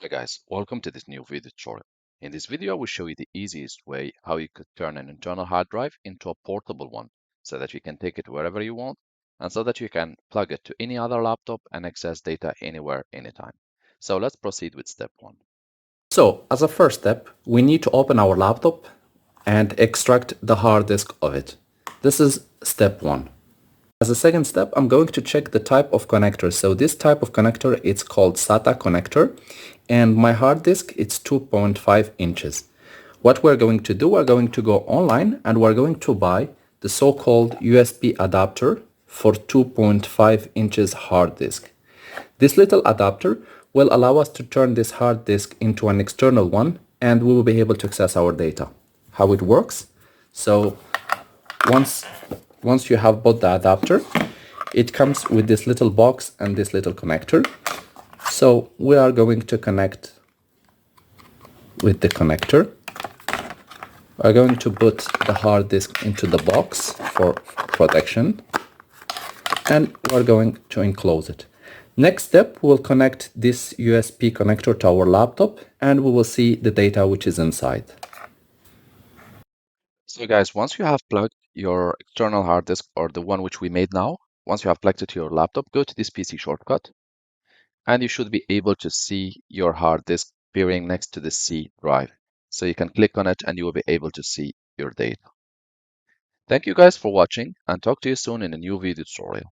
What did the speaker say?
Hey guys, welcome to this new video tutorial. In this video, I will show you the easiest way how you could turn an internal hard drive into a portable one so that you can take it wherever you want and so that you can plug it to any other laptop and access data anywhere, anytime. So let's proceed with step one. So, as a first step, we need to open our laptop and extract the hard disk of it. This is step one. As a second step, I'm going to check the type of connector. So this type of connector, it's called SATA connector, and my hard disk, it's 2.5 inches. What we're going to do, we're going to go online and we're going to buy the so-called USB adapter for 2.5 inches hard disk. This little adapter will allow us to turn this hard disk into an external one, and we will be able to access our data. How it works? So once you have bought the adapter, it comes with this little box and this little connector. So we are going to connect with the connector. We're going to put the hard disk into the box for protection, and we're going to enclose it. Next step, we'll connect this USB connector to our laptop and we will see the data which is inside. So guys, once you have plugged your external hard disk or the one which we made now, once you have plugged it to your laptop, go to this PC shortcut and you should be able to see your hard disk appearing next to the C drive. So you can click on it and you will be able to see your data. Thank you guys for watching and talk to you soon in a new video tutorial.